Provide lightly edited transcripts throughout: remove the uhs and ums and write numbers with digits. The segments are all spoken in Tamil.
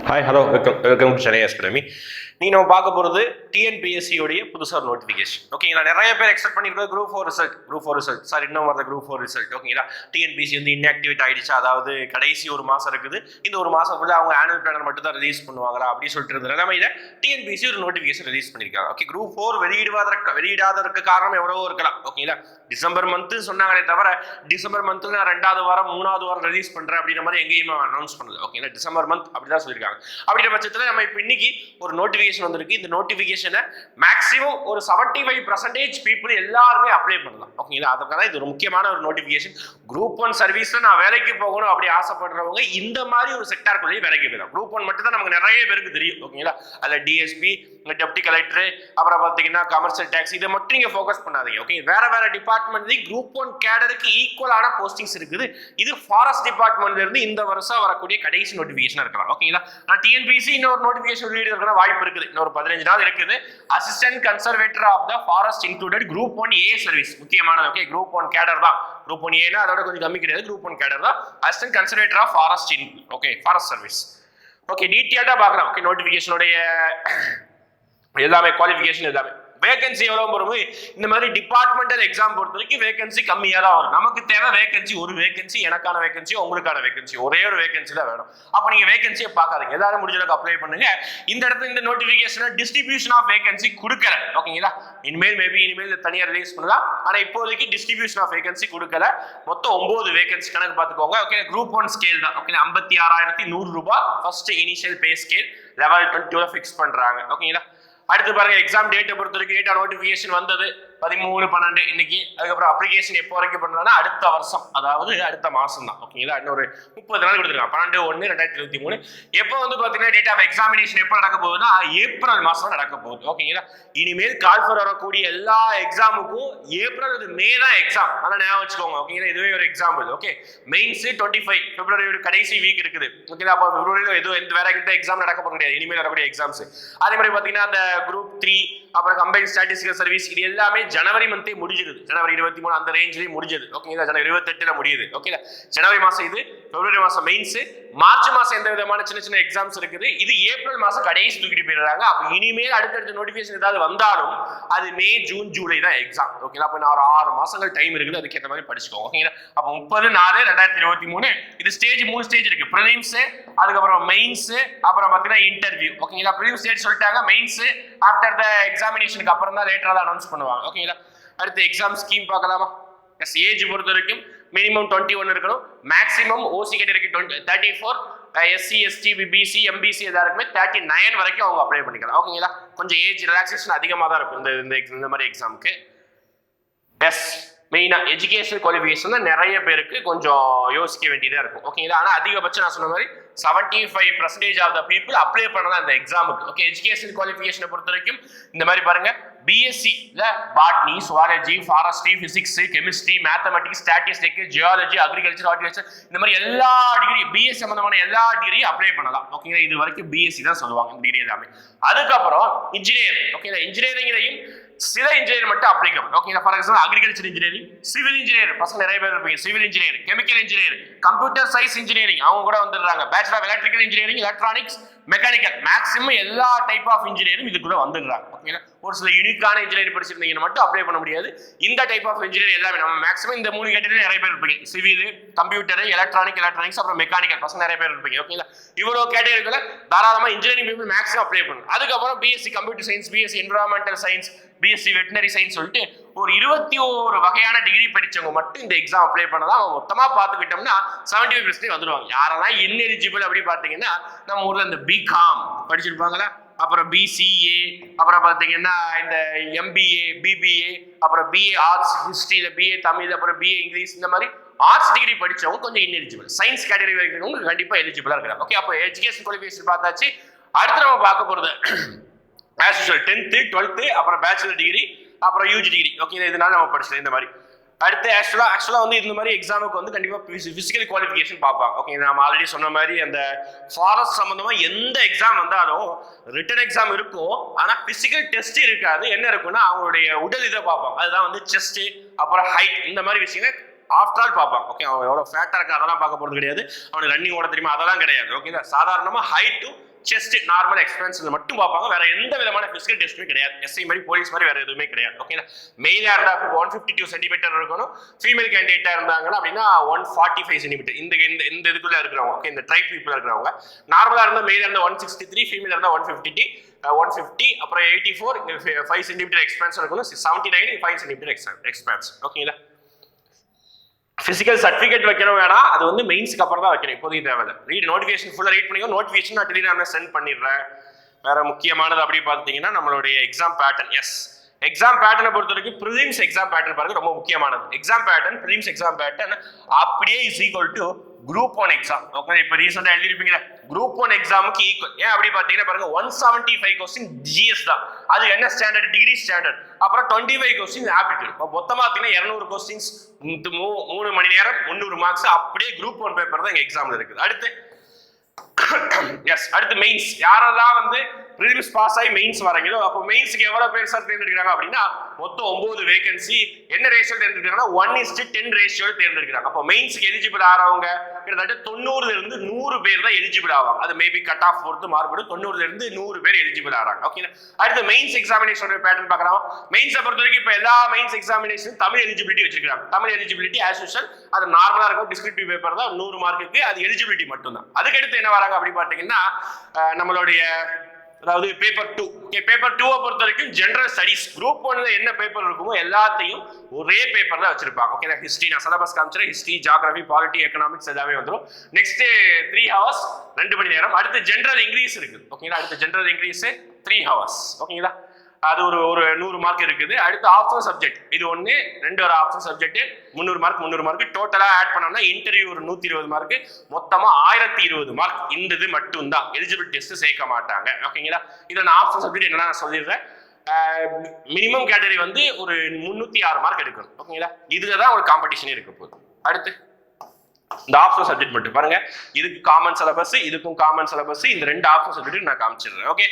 Hi hello welcome to Chennai academy. நீ நம்ம பார்க்க போகிறது டிஎன்பிஎஸ்சியோடைய புதுசாக ஒரு நோட்டிஃபிகேஷன். ஓகேங்களா, நிறைய பேர் எக்ஸ்பெக்ட் பண்ணியிருக்கிறது குரூப் ஃபோர் ரிசல்ட் சார் இன்னும் வரது குரூப் ஃபோர் ரிசல்ட். ஓகேங்களா, டிஎன்பிஎஸ்சி வந்து இன்ஆக்டிவேட் ஆகிடுச்சு, அதாவது கடைசி ஒரு மாதம் இருக்குது, இந்த ஒரு மாதம் கூட அவங்க ஆனுவல் பிளானர் மட்டும் தான் ரிலீஸ் பண்ணுவாங்களா அப்படின்னு சொல்லிட்டு இருந்த நிலைமையில டிஎன்பிஎஸ்சி ஒரு நோட்டிஃபிகேஷன் ரிலீஸ் பண்ணியிருக்காங்க. ஓகே, குரூப் ஃபோர் வெளியிடாதற்கு காரணம் எவ்வளவோ இருக்கலாம். ஓகேங்களா, டிசம்பர் மந்த்து சொன்னாங்களே தவிர டிசம்பர் மந்த்து நான் 2வது வாரம் 3வது வாரம் ரிலீஸ் பண்ணுறேன் அப்படின்ற மாதிரி எங்கேயுமே அனௌன்ஸ் பண்ணல. ஓகேங்களா, டிசம்பர் மந்த் அப்படி தான் சொல்லியிருக்காங்க. அப்படின்ற பட்சத்தில் நம்ம இப்போ இன்னைக்கு ஒரு நோட்டிஃபிகேஷன் வந்திருக்கு. இந்த நோட்டிஃபிகேஷனை மேக்ஸிமம் ஒரு 75% பீப்புள் எல்லாருமே அப்ளை பண்ணலாம். ஓகேங்களா, அதுக்காக இது ஒரு முக்கியமான ஒரு நோட்டிஃபிகேஷன். குரூப் 1 சர்வீஸ்ல நான் வேலைக்கு போகணும் அப்படி ஆசைப்படுறவங்க இந்த மாதிரி ஒரு செக்டாருக்குள்ளேயே வேலைக்கு போயிடும். குரூப் 1 மட்டும் தான் நமக்கு நிறைய பேருக்கு தெரியும். ஓகேங்களா, அதில் டிஎஸ்பி, டெப்டி கலெக்டர், அப்புறம் பார்த்தீங்கன்னா கமர்ஷியல் டேக்ஸ், இதை மட்டும் நீங்கள் ஃபோக்கஸ் பண்ணாதீங்க. ஓகே, வேற டிபார்ட்மெண்ட்லேயும் குரூப் 1 கேடருக்கு ஈக்குவலான போஸ்டிங்ஸ் இருக்குது. இது ஃபாரஸ்ட் டிபார்ட்மெண்ட்ல இருந்து இந்த வருஷம் வரக்கூடிய கடைசி நோட்டிஃபிகேஷன் இருக்கலாம். ஓகேங்களா, நான் டிஎன்பிஎஸ்சி இன்னொரு நோட்டிஃபிகேஷன் வெளியிட வாய்ப்பு இருக்குது. இன்னொரு 15 நாள் இருக்குது. Assistant conservator of the forest included group 1A service, முக்கியமானது. ஓகே, குரூப் 1 கேடர் தான். குரூப் 1A அதோட கொஞ்சம் கம்மி கிடையாது. குரூப் 1 கேடர் தான். Assistant conservator of forest okay forest service. Okay, டீட்டெயில்டா பார்க்கலாம். ஓகே, நோட்டிஃபிகேஷனுடைய எல்லாமே குவாலிஃபிகேஷன் எல்லாமே வேகன்சி எவ்வளவு வரும். இந்த மாதிரி டிபார்ட்மெண்டல் எக்ஸாம் பொறுத்த வரைக்கும் வேகன்சி கம்மியாக தான் வரும். நமக்கு தேவை வேகன்சி, ஒரு வேகன்சி, எனக்கான வேகன்சி, உங்களுக்கான வேகன்சி, ஒரே ஒரு வேகன்சி தான் வேணும். அப்போ நீங்க வேகன்சியை பார்க்காதீங்க, எல்லாரும் முடிஞ்சளவுக்கு அப்ளை பண்ணுங்க. இந்த இடத்துல இந்த நோட்டிஃபிகேஷன் டிஸ்ட்ரிபியூஷன் ஆஃப் வேகன்சி கொடுக்கல. ஓகேங்களா, இனிமேல் தனியாக ரிலீஸ் பண்ணலாம். ஆனால் இப்போதைக்கு டிஸ்ட்ரிபியூஷன் ஆஃப் வேகன்சி கொடுக்கல. மொத்தம் 9 வேகன்சி கணக்கு பார்த்துக்கோங்க. ஓகே, குரூப் 1 ஸ்கேல் தான். ஓகே, 56,100 ரூபாய் first initial pay scale level 22 fix பண்றாங்க. ஓகேங்களா, அடுத்து பாருங்க, எக்ஸாம் டேட்டை பொறுத்த வரைக்கும் டேட்டா நோட்டிஃபிகேஷன் வந்தது 13/12 இன்னைக்கு. அதுக்கப்புறம் அப்ளிகேஷன் எப்போ வரைக்கும் பண்ணலாம்னா அடுத்த வருஷம், அதாவது அடுத்த மாசம் தான். ஓகேங்களா, இன்னொரு 30 நாள் கொடுத்துருக்காங்க. 12/1/2023. எப்போ வந்து பார்த்தீங்கன்னா டேட் ஆஃப் எக்ஸாமினேஷன் எப்போ நடக்க போகுதுன்னா ஏப்ரல் மாசம் நடக்க போகுது. ஓகேங்களா, இனிமேல் கால் ஃபார் வரக்கூடிய எல்லா எக்ஸாமுக்கும் ஏப்ரல் மே தான் எக்ஸாம். அதெல்லாம் ஞாபகம் வச்சுக்கோங்க. ஓகேங்களா, இதுவே ஒரு எக்ஸாம்பிள். ஓகே, மெயின்ஸ் 25 பிப்ரவரியோட கடைசி வீக் இருக்குது. ஓகேங்களா, அப்போ பிப்ரவரியில் எதுவும் வேற எந்த எக்ஸாம் நடக்க போகிறது கிடையாது. இனிமேல் வரக்கூடிய எக்ஸாம்ஸ் அதே மாதிரி பார்த்தீங்கன்னா அந்த குரூப் 3 அப்புறம் கம்பைன்ட் ஸ்டாட்டிஸ்டிக்கல் சர்வீஸ், இது எல்லாமே ஜனவரி மந்தே முடிஞ்சிருது. ஜனவரி 23 அந்த ரேஞ்சிலேயே முடிஞ்சது. ஓகேங்களா, ஜனவரி 28 முடியுது. ஓகேங்களா, ஜனவரி மாசம் இது, பிப்ரவரி மாசம் மெயின்ஸ், மார்ச் மாசம் எந்த விதமான சின்ன எக்ஸாம்ஸ் இருக்குது. இது ஏப்ரல் மாசம் கடைசி தூக்கிட்டு போயிடுறாங்க. அப்ப இனிமேல் அடுத்தடுத்த நோட்டிபிகேஷன் ஏதாவது வந்தாலும் அது மே, ஜூன், ஜூலை தான் எக்ஸாம். ஓகேங்களா, அப்ப ஒரு 6 மாசங்கள் டைம் இருக்குது. அதுக்கேற்ற மாதிரி படிச்சுக்கோங்க. ஓகேங்களா, அப்ப 30/4/2023 இது ஸ்டேஜ் 3 ஸ்டேஜ் இருக்கு. ப்ரிலிம்ஸ், அதுக்கப்புறம் மெயின்ஸ், அப்புறம் பார்த்தீங்கன்னா இன்டர்வியூ. ஓகேங்களா, ப்ரிலிம்ஸ் ஸ்டேஜ் சொல்லிட்டாங்க. மெயின்ஸ் ஆஃப்டர் த எக்ஸாமினேஷனுக்கு அப்புறம் தான் லேட்டரா தான் அனௌன்ஸ் பண்ணுவாங்க. ஓகேங்களா, அடுத்து எக்ஸாம் ஸ்கீம் பார்க்கலாமா? எஸ், ஏஜ் பொறுத்த வரைக்கும் மினிமம் 21 இருக்கணும். மேக்ஸிமம் ஓசி கேட்டகரிக்கு 34, எஸ்சி, எஸ்டி, பிசி, எம்பிசி எல்லாருக்குமே 39 வரைக்கும் அவங்க அப்ளை பண்ணிக்கலாம். ஓகேங்களா, கொஞ்சம் ஏஜ் ரிலாக்ஸேஷன் அதிகமாக தான் இருக்கும் இந்த மாதிரி எக்ஸாமுக்கு. எஸ், மெயினா எஜுகேஷன் குவாலிஃபிகேஷன் தான் நிறைய பேருக்கு கொஞ்சம் யோசிக்க வேண்டியதாக இருக்கும். ஓகேங்களா, ஆனால் அதிகபட்சம் நான் சொன்ன மாதிரி 75% ஆஃப் த பீப்புள் அப்ளை பண்ணலாம் இந்த எக்ஸாமுக்கு. ஓகே, எஜுகேஷன் குவாலிஃபிகேஷனை பொறுத்த வரைக்கும் இந்த மாதிரி பாருங்க, பிஎஸ்சியில் botany, zoology, forestry, physics, chemistry, mathematics, statistic, geology, agriculture, horticulture, இந்த மாதிரி எல்லா டிகிரி பிஎஸ்சி சம்பந்தமான எல்லா டிகிரியும் அப்ளை பண்ணலாம். ஓகேங்களா, இது வரைக்கும் பிஎஸ்சி தான் சொல்லுவாங்க இந்த டிகிரி எல்லாமே. அதுக்கப்புறம் இன்ஜினியர். ஓகேங்களா, இன்ஜினியரிங்லையும் சில இன்ஜினியர் மட்டும் அப்ளிகபிள். ஓகேங்களா, for example agriculture engineering, civil engineer பசங்க நிறைய பேர் இருப்பீங்க, civil engineer, chemical engineer, computer science engineering அவங்க கூட வந்துடுறாங்க. Bachelor of electrical engineering, electronics, mechanical, maximum எல்லா டைப் ஆஃப் இன்ஜினியரிங் இதுக்குள்ள வந்துடுறாங்க. ஓகேங்களா, ஒரு சில யூனிக்கான இன்ஜினியரிங் படிச்சிருந்தீங்கன்னா மட்டும் அப்ளை பண்ண முடியாது. இந்த டைப் ஆஃப் இன்ஜினியர் எல்லாமே நம்ம மேக்ஸிமம் இந்த 3 கேட்டகரி நிறைய பேர் இருப்பீங்க. சிவில், கம்ப்யூட்டர், எலக்ட்ரானிக்ஸ், அப்புறம் மெக்கானிக்கல் பசங்க நிறைய பேர் இருப்பீங்க. ஓகேங்களா, இவ்வளோ கேட்டகரிகளை தாராளமாக இன்ஜினியரிங் பீப்புள் மேக்ஸிமம் அப்ளை பண்ணுங்க. அதுக்கப்புறம் BSc computer science, BSc environmental science, BSc veterinary science சொல்லிட்டு ஒரு 21 வகையான டிகிரி படிச்சவங்க மட்டும் இந்த எக்ஸாம் அப்ளை பண்ணலாம். மொத்தமாக பார்த்துக்கிட்டோம்னா 75% வந்துடுவாங்க. யாரெல்லாம் இன்எலிஜிபிள் அப்படி பார்த்தீங்கன்னா நம்ம ஊரில் இந்த பிகாம் படிச்சிருப்பாங்களா, அப்புறம் பிசிஏ, அப்புறம் பார்த்தீங்கன்னா இந்த எம்பிஏ, பிபிஏ, அப்புறம் பிஏ ஆர்ட்ஸ், ஹிஸ்ட்ரியில் பிஏ தமிழ், அப்புறம் பிஏ இங்கிலீஷ், இந்த மாதிரி ஆர்ட்ஸ் டிகிரி படிச்சவங்க கொஞ்சம் இன்எலிஜிபிள். சயின்ஸ் கேட்டகரி இருக்கிறவங்க கண்டிப்பாக எலிஜிபிளாக இருக்கிறாங்க. ஓகே, அப்போ எஜுகேஷன் குவாலிஃபிகேஷன் பார்த்தாச்சு. அடுத்து நம்ம பார்க்க போகிறது ஆஸ் யூசுவல் 10th, 12th, அப்புறம் பேச்சுலர் டிகிரி, அப்புறம் யூஜி டிகிரி. ஓகே, இதனால நம்ம படிச்சோம் இந்த மாதிரி. அடுத்து ஆக்சுவலாக வந்து இந்த மாதிரி எக்ஸாமுக்கு வந்து கண்டிப்பாக ஃபிசிக்கல் குவாலிஃபிகேஷன் பார்ப்பாங்க. ஓகே, நம்ம ஆல்ரெடி சொன்ன மாதிரி அந்த ஃபாரஸ்ட் சம்மந்தமாக எந்த எக்ஸாம் வந்தாலும் ரிட்டன் எக்ஸாம் இருக்கும், ஆனால் ஃபிசிக்கல் டெஸ்ட் இருக்காது. என்ன இருக்குன்னா அவங்களுடைய உடல் இதை பார்ப்பாங்க. அதுதான் வந்து செஸ்ட், அப்புறம் ஹைட், இந்த மாதிரி விஷயங்கள் ஆஃப்டர் ஆல் பார்ப்பாங்க. ஓகே, அவன் எவ்வளோ ஃபேட்டாக இருக்கு அதெல்லாம் பார்க்க போகிறது கிடையாது. அவனுக்கு ரன்னிங் ஓட தெரியுமா அதெல்லாம் கிடையாது. ஓகேங்களா, சாதாரணமாக ஹைட்டும் செஸ்ட் நார்மல் எக்ஸ்பென்ஷன் மட்டும் பார்ப்பாங்க. வேற எந்த விதமான பிசிக்கல் டெஸ்ட்டுமே கிடையாது. எஸ்ஐ மாதிரி போலீஸ் மாதிரி வேற எதுவுமே கிடையாது. ஓகேங்களா, மெயிலா இருந்தா 152 சென்டிமீட்டர் இருக்கணும். ஃபீமேல் கேண்டிடேட்டா இருந்தாங்கன்னா அப்படின்னா 145 சென்டிமீட்டர் இந்த இந்த இதுக்குள்ள இருக்கிறவங்க. ஓகே, இந்த ட்ரைப் பீப்புள் இருக்கிறவங்க. நார்மலா இருந்தா மெயிலா இருந்தா 163, ஃபீமேல் இருந்தா 150, அப்புறம் 84, இங்க 5 சென்டிமீட்டர் எக்ஸ்பென்ஷன் இருக்கணும். 79, 5 சென்டிமீட்டர் எக்ஸ்பென்ஷன். ஓகேங்களா, பிசிக்கல் சர்டிஃபிகேட் வைக்கணும் வேணாம், அது வந்து மெயின்ஸ்க்கு அப்புறம் தான் வைக்கணும், இப்போதைக்கு தேவையில்லை. நோட்டிஃபிகேஷன் ஃபுல்லாக ரீட் பண்ணிக்கோ. நோட்டிஃபிகேஷன் நான் டெலிகிராம்ல சென்ட் பண்ணிடுறேன். வேற முக்கியமானது அப்படி பார்த்தீங்கன்னா நம்மளுடைய எக்ஸாம் பேட்டர்ன். எஸ், எக்ஸாம் பேட்டர்னை பொறுத்த வரைக்கும் ப்ரிலிம்ஸ் எக்ஸாம் பேட்டர்ன் பாருங்க ரொம்ப முக்கியமானது. Exam pattern, prelims exam pattern அப்படியே is equal to group 1 exam. Okay, இப்போ ரீசெண்டாக எழுதிருப்பீங்க குரூப் 1 எக்ஸாமுக்கு ஈக்குவல். ஏன் அப்படி பார்த்தீங்கன்னா பாருங்க 175 கொஸ்டின் ஜிஎஸ் தான். அது என்ன ஸ்டாண்டர்ட்? Degree standard. அப்புறம் 25 கொஸ்டின் ஆப்டிடியூட். இப்போ மொத்தமாக பார்த்தீங்கன்னா 200 கொஸ்டின்ஸ் 3 மணி நேரம் 300 மார்க்ஸ் அப்படியே குரூப் 1 பேப்பர் தான் எங்க எக்ஸாம்ல இருக்குது. அடுத்து அடுத்து மெயின்ஸ். யாரெல்லாம் வந்து ப்ரிலிம்ஸ் பாஸ் ஆகி மெயின்ஸ் வரீங்களோ அப்போ மெயின்ஸ்க்கு எவ்வளவு பேர் சார் தேர்ந்தெடுக்கிறாங்க அப்படின்னா மொத்தம் 9 வேகன்சி. என்ன ரேஷியோ தேர்ந்தெடுக்கிறாங்கன்னா 1:10 ரேஷியோ தேர்ந்தெடுக்கிறாங்க. அப்போ மெயின்ஸ்க்கு எலிஜிபிள் ஆறவங்க கிட்டத்தட்ட 90ல இருந்து 100 பேர் தான் எலிஜிபிள் ஆவாங்க. அது மேபி கட் ஆஃப் பொறுத்து மாறுபடும். 90ல இருந்து 100 பேர் எலிஜிபிள் ஆறாங்க. ஓகே, அடுத்து மெயின்ஸ் எக்ஸாமினேஷன் பேட்டர்ன் பார்க்கலாம். மெயின்ஸை பொறுத்த வரைக்கும் இப்போ எல்லா மெயின்ஸ் எக்ஸாமினேஷன் தமிழ் எலிஜிபிலிட்டி வச்சிருக்காங்க. தமிழ் எலிஜிபிலிட்டி ஆஸ் யூஷுவல் அது நார்மலா இருக்கும். டிஸ்கிரிப்டிவ் பேப்பர் தான் 100 மார்க்குக்கு, அது எலிஜிபிலிட்டி மட்டும் தான். அதுக்கடுத்து என்ன வராங்க அப்படி பார்த்தீங்கன்னா நம்மளுடைய அதாவது பேப்பர் 2. பேப்பர் 2 பொறுத்த வரைக்கும் ஜெனரல் ஸ்டடிஸ். குரூப் 1ல என்ன பேப்பர் இருக்குமோ எல்லாத்தையும் ஒரே பேப்பர்ல வச்சிருப்பாங்க. ஓகே, ஹிஸ்டரி நான் சிலபஸ் காமிச்சிரேன். ஹிஸ்டரி, ஜியோகிராஃபி, பாலிட்டி, எக்கனாமிக்ஸ் எல்லாமே வந்துடும். நெக்ஸ்ட் 3 ஹவர்ஸ் 2 மணி நேரம். அடுத்து ஜெனரல் இங்கிலீஷ் இருக்குது. ஓகேங்களா, அடுத்து ஜெனரல் இங்கிலீஷ் 3 ஹவர்ஸ். ஓகேங்களா, அது ஒரு 100 மார்க் இருக்குது. அடுத்து ஆப்ஷனல் சப்ஜெக்ட் இது 1, 2 ஒரு ஆப்ஷனல் சப்ஜெக்ட் 300 மார்க் டோட்டலா ஆட் பண்ணோம்னா இன்டர்வியூ ஒரு 120 மார்க், மொத்தமா 1020 மார்க். இந்த இது மட்டும் தான் எலிஜிபிள் டெஸ்ட் சேர்க்க மாட்டாங்க. ஓகேங்களா, இதுல நான் ஆப்ஷனல் சப்ஜெக்ட் என்னன்னா நான் சொல்லிடுறேன். மினிமம் கேட்டகரி வந்து ஒரு 306 மார்க் எடுக்கணும். ஓகேங்களா, இதுலதான் ஒரு காம்படிஷன் இருக்க போகுது. அடுத்து இந்த ஆப்ஷனல் சப்ஜெக்ட் மட்டும் பாருங்க. இதுக்கு காமன் சிலபஸ், இதுக்கும் காமன் சிலபஸ். இந்த 2 ஆப்ஷனல் சப்ஜெக்ட் நான் காமிச்சிடுறேன். ஓகே,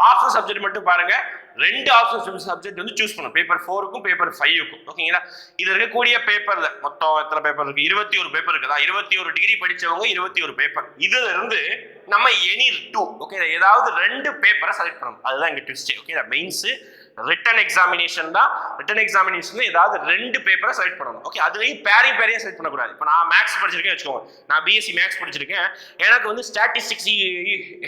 ஆப்ஷனல் சப்ஜெக்ட் மட்டும் பாருங்க. 2 ஆப்ஷனல் சப்ஜெக்ட் வந்து சூஸ் பண்ணணும். பேப்பர் 4க்கும் பேப்பர் 5க்கும். ஓகேங்களா, இது இருக்கக்கூடிய பேப்பர்ல மொத்தம் எத்தனை பேப்பர் இருக்கு? 21 பேப்பர் இருக்குதா? 21 டிகிரி படிச்சவங்க 21 பேப்பர். இதுல இருந்து நம்ம எனி 2 ஓகே ஏதாவது 2 பேப்பரை செலக்ட் பண்ணணும். அதுதான் இங்க twist. Okay, mains return examination தான். ரிட்டன் எக்ஸாமினேஷன் ஏதாவது 2 பேப்பரை செலக்ட் பண்ணணும். ஓகே, அதுலயும் பேரையும் செலக்ட் பண்ணக்கூடாது. இப்போ நான் மேக்ஸ் படிச்சிருக்கேன் வச்சுக்கோங்க, நான் பிஎஸ்சி மேக்ஸ் படிச்சிருக்கேன். எனக்கு வந்து ஸ்டாட்டிஸ்டிக்ஸ்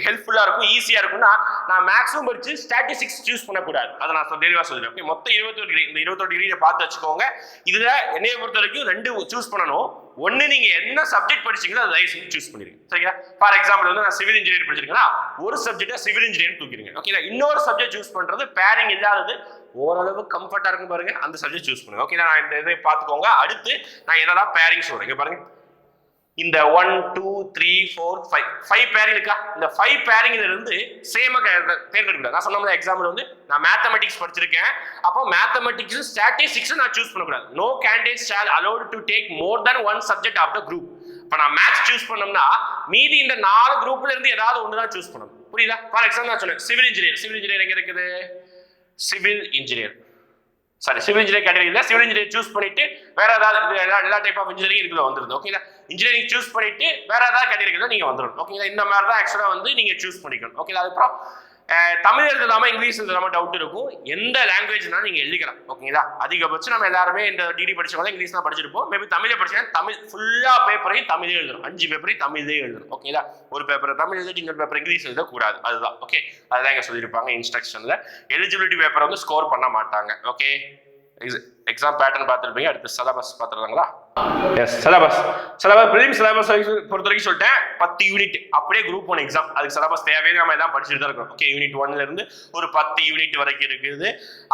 ஹெல்ப்ஃபுல்லா இருக்கும், ஈஸியா இருக்கும்னா நான் மேக்ஸும் படிச்சு ஸ்டாட்டிஸ்டிக்ஸ் சூஸ் பண்ணக்கூடாது. அதை நான் தெளிவா சொல்றேன். ஓகே, மொத்தம் 21 டிகிரி. இந்த 21 டிகிரியை பார்த்து வச்சுக்கோங்க. இதுல என்னைய பொறுத்த வரைக்கும் 2 சூஸ் பண்ணணும். ஒன்னு நீங்க என்ன சப்ஜெக்ட் படிச்சீங்களோ அதை தயவு செஞ்சு சூஸ் பண்ணிருங்க. சரியா? ஃபார் எக்ஸாம்பிள் வந்து நான் சிவில் இன்ஜினியர் படிச்சிருக்கேன்னா ஒரு சப்ஜெக்டா சிவில் இன்ஜினியர் தூக்கிடுங்க. ஓகேங்களா, இன்னொரு சப்ஜெக்ட் சூஸ் பண்றது பேரிங் இல்லாதது ஓரளவு கம்ஃபர்ட்டா இருக்கும் பாருங்க, அந்த சப்ஜெக்ட் சூஸ் பண்ணுங்க. ஓகே, நான் இந்த இதை பார்த்துக்கோங்க. அடுத்து நான் எதெல்லாம் பேரிங் சொல்றேன் பாருங்க. இந்த 1 2 3 4 5 பேரிங் இருக்கா? இந்த 5 பேரிங்ல இருந்து சேமா தேர்ந்தெடுக்க. நான் சொன்ன எக்ஸாம்பிள் வந்து நான் மேத்தமெட்டிக்ஸ் படிச்சிருக்கேன். அப்போ மேத்தமெட்டிக்ஸ் ஸ்டாட்டிஸ்டிக்ஸ் நான் சூஸ் பண்ணக்கூடாது. No candidate shall allowed to take more than 1 subject of the group. இப்போ நான் மேத்ஸ் சூஸ் பண்ணோம்னா மீதி இந்த 4 குரூப்ல இருந்து ஏதாவது ஒன்று தான் சூஸ் பண்ணணும். புரியுதா? ஃபார் எக்ஸாம்பிள் நான் சொன்னேன் சிவில் இன்ஜினியர் எங்க இருக்குது? சிவில் இன்ஜினியர் கேட்டகரி இல்ல. சிவில் இன்ஜினியர் சூஸ் பண்ணிட்டு வேற ஏதாவது எல்லா டைப் ஆஃப் இன்ஜினியரிங் இதுல வந்துருது. ஓகேங்களா, இன்ஜினியரிங் சூஸ் பண்ணிட்டு வேற ஏதாவது கேட்டகரி நீங்க வந்துடும். ஓகேங்களா, இந்த மாதிரி தான் ஆக்சுவலா வந்து நீங்க சூஸ் பண்ணிக்கணும். ஓகேங்களா, அதுக்கப்புறம் தமிழ் எழுதலாமா இங்கிலீஷ் எழுதலாமா டவுட் இருக்கும். எந்த லாங்குவேஜ்னா நீங்க எழுதிக்கலாம். ஓகேங்களா, அதிகபட்சம் நம்ம எல்லாருமே இந்த டிகிரி படிச்சவங்க இங்கிலீஷ் தான் படிச்சிருப்போம். மேபி தமிழை படிச்சா தமிழ் ஃபுல்லா பேப்பரையும் தமிழே எழுதணும். 5 பேப்பரையும் தமிழ்லேயே எழுதணும். ஓகேங்களா, ஒரு பேப்பரை தமிழ் எழுதிட்டு இன்னொரு பேப்பர் இங்கிலீஷ் எழுதக்கூடாது. அதுதான். ஓகே, அதுதான் இங்க சொல்லியிருப்பாங்க இன்ஸ்ட்ரக்ஷன்ல. எலிஜிபிலிட்டி பேப்பரை வந்து ஸ்கோர் பண்ண மாட்டாங்க. ஓகே, எக்ஸாம் பேட்டர்ன் பார்த்துருப்பீங்க. அடுத்து சிலபஸ் பார்த்துருவாங்களா? எஸ், சிலபஸ் ப்ரிலிம்ஸ் சிலபஸ் பொறுத்த வரைக்கும் சொல்லிட்டேன். 10 யூனிட் அப்படியே குரூப் 1 எக்ஸாம். அதுக்கு சிலபஸ் தேவையே நம்ம எல்லாம் படிச்சுட்டு தான் இருக்கோம். ஓகே, யூனிட் 1ல இருந்து ஒரு 10 யூனிட் வரைக்கும் இருக்குது.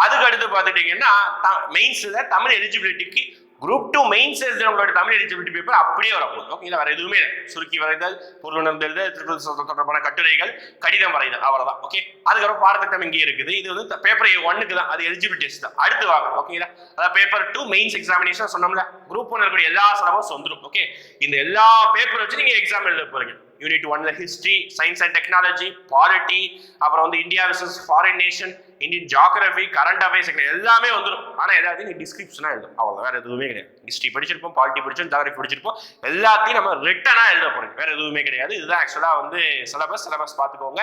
அதுக்கு அடுத்து பார்த்துட்டீங்கன்னா மெயின்ஸ்ல தமிழ் எலிஜிபிலிட்டிக்கு குரூப் 2 மெயின்ஸ் எழுதுறவங்களோட தமிழ் எலிஜிபிலிட்டி பேப்பர் அப்படியே வரப்போகுது. ஓகேங்களா, வேற எதுவுமே இல்லை. சுருக்கி வரைதல், பொருளுணர்ந்தெழுதல், தொடர்பான கட்டுரைகள், கடிதம் வரைதல், அவ்வளவுதான். ஓகே, அதுக்கப்புறம் பாடத்திட்டம் இங்கே இருக்குது. இது வந்து பேப்பர் 1க்கு தான், அது எலிஜிபிலிட்டி டெஸ்ட் தான். அடுத்து வாங்க. ஓகேங்களா, அதாவது பேப்பர் 2 மெயின்ஸ் எக்ஸாமினேஷன் சொன்னோம்ல, குரூப் 1 இருக்கக்கூடிய எல்லா சிலபஸ் வந்துடும். ஓகே, இந்த எல்லா பேப்பர் வச்சு நீங்க எக்ஸாம் எழுத போறீங்க. யூனிட் 1ல history, science and technology, polity, அப்புறம் வந்து India versus foreign nation, Indian geography, current affairs எல்லாமே வந்துடும். ஆனால் எல்லாத்தையும் நீ டிஸ்கிரிப்ஷனா எழுதும், அவ்வளோ, வேற எதுவுமே கிடையாது. ஹிஸ்ட்ரி படிச்சிருப்போம், பாலிட்டி படிச்சிருப்போம், ஜியோகிராஃபி படிச்சிருப்போம், எல்லாத்தையும் நம்ம ரிட்டனா எழுத போறோம், வேற எதுவுமே கிடையாது. இதுதான் ஆக்சுவலா வந்து சிலபஸ் பார்த்துக்கோங்க.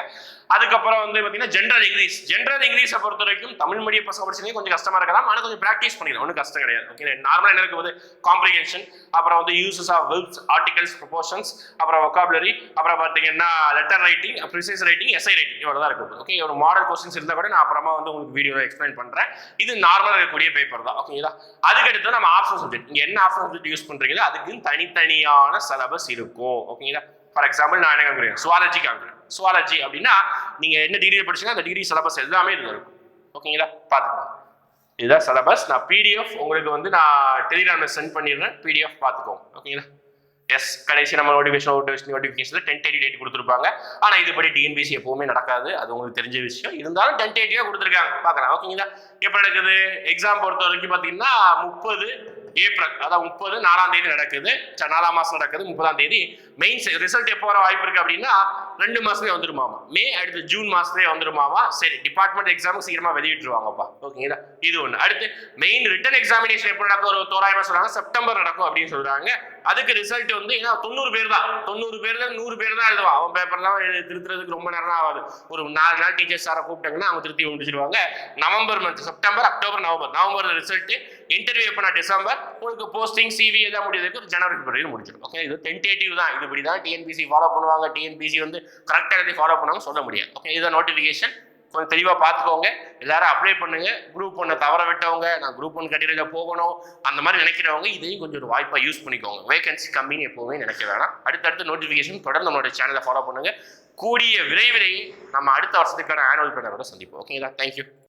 அதுக்கப்புறம் வந்து பார்த்தீங்கன்னா ஜென்ரல் இங்கிலீஷை பொறுத்த வரைக்கும் தமிழ் மீடியம் பசங்க படிச்சீங்க கொஞ்சம் கஷ்டமா இருக்கலாம், ஆனால் கொஞ்சம் ப்ராக்டிஸ் பண்ணிக்கலாம், ஒன்றும் கஷ்டம் கிடையாது. ஓகே, நார்மலாக என்ன இருக்குது, காம்ப்ரிஹென்ஷன், அப்புறம் வந்து uses of verbs, articles, prepositions, அப்புறம் வொக்காபுலரி, அப்புறம் பார்த்தீங்கன்னா letter writing, precis writing, essay writing, இவ்வளோ தான் இருக்குது. ஓகே, ஒரு மாடல் கொஸ்டின்ஸ் இருந்தால் கூட நான் அப்புறமா வந்து உங்களுக்கு வீடியோவில் எக்ஸ்பிளைன் பண்ணுறேன். இது நார்மலாக இருக்கக்கூடிய பேப்பர் தான். ஓகேங்களா, அதுக்கடுத்து நம்ம ஆப்ஷன் சப்ஜெக்ட், இங்கே என்ன ஆப்ஷன் சப்ஜெக்ட் யூஸ் பண்ணுறீங்களோ அதுக்கு தனித்தனியான சிலபஸ் இருக்கும். ஓகேங்களா, ஃபார் எக்ஸாம்பிள் நான் என்ன காமிக்கிறேன், சுவாலஜி அப்படின்னா நீங்க என்ன டிகிரி படிச்சீங்கன்னா அந்த டிகிரி சிலபஸ் எல்லாமே இதுல இருக்கும். ஓகேங்களா, பார்த்துக்கோங்க. இதுதான் சிலபஸ். நான் பிடிஎஃப் உங்களுக்கு வந்து நான் டெலிகிராம்ல சென்ட் பண்ணிடுறேன், பிடிஎஃப் பார்த்துக்கோங்க. ஓகேங்களா, எஸ், கடைசி நம்ம நோட்டிஃபிகேஷன்ல 10:30 டேட் கொடுத்துருப்பாங்க. ஆனா இதுபடி டிஎன்பிசி எப்பவுமே நடக்காது, அது உங்களுக்கு தெரிஞ்ச விஷயம். இருந்தாலும் 10:30 கொடுத்துருக்காங்க, பார்க்கலாம். ஓகேங்களா, எப்ப நடக்குது எக்ஸாம் பொறுத்த வரைக்கும் பாத்தீங்கன்னா 30 ஏப்ரல், அதாவது 30 4ஆம் தேதி நடக்குது, 4ஆம் மாசம் நடக்குது. 30ஆம் தேதி மெயின்ஸ் ரிசல்ட் எப்போ வர வாய்ப்பு இருக்கு அப்படின்னா 2 மாசத்துலேயே வந்துருமாமா, மே அடுத்து ஜூன் மாசத்துலேயே வந்துருமாமா. சரி, டிபார்ட்மெண்ட் எக்ஸாம் சீக்கிரமா வெளியிட்டுருவாங்கப்பா. ஓகேங்களா, இது ஒன்று. அடுத்து மெயின் ரிட்டன் எக்ஸாமினேஷன் எப்போ நடக்கும், ஒரு தோராயமா சொல்றாங்க செப்டம்பர் நடக்கும் அப்படின்னு சொல்றாங்க. அதுக்கு ரிசல்ட் வந்து ஏன்னா 90 பேர் தான், 90 பேர்ல 100 பேர் தான் எழுதுவான். அவன் பேப்பர்லாம் திருத்துறதுக்கு ரொம்ப நேரம் ஆகாது. ஒரு 4 நாள் டீச்சர்ஸ் சாரை கூப்பிட்டாங்கன்னா அவங்க திருத்தி முடிச்சிருவாங்க. November month, September, October, November result, interview எப்போ டிசம்பர், உங்களுக்கு போஸ்டிங் சிவி எல்லாம் முடியறதுக்கு ஒரு ஜனவரி பிப்ரவரி முடிச்சிடும். ஓகே, இது டென்டேட்டிவ் தான். இதுபடி தான் டிஎன்பிசி ஃபாலோ பண்ணுவாங்க. டிஎன்பிசி வந்து கரெக்டாக எல்லாத்தையும் ஃபாலோ பண்ணுவாங்க சொல்ல முடியாது. ஓகே, இதுதான் நோட்டிஃபிகேஷன். கொஞ்சம் தெளிவாக பார்த்துக்கோங்க. எல்லாரும் அப்ளை பண்ணுங்க. குரூப் 1 தவற விட்டவங்க, நான் குரூப் 1 கேட்டகரியில் போகணும் அந்த மாதிரி நினைக்கிறவங்க இதையும் கொஞ்சம் ஒரு வாய்ப்பாக யூஸ் பண்ணிக்கோங்க. வேகன்சி கம்மின்னு எப்பவுமே நினைக்க வேணாம். அடுத்தடுத்த நோட்டிஃபிகேஷன் தொடர்ந்து நம்மளோட சேனலை ஃபாலோ பண்ணுங்க. கூடிய விரைவிலேயே நம்ம அடுத்த வருஷத்துக்கான ஆனுவல் பிளானரோட சந்திப்போம். ஓகேங்களா, தேங்க்யூ.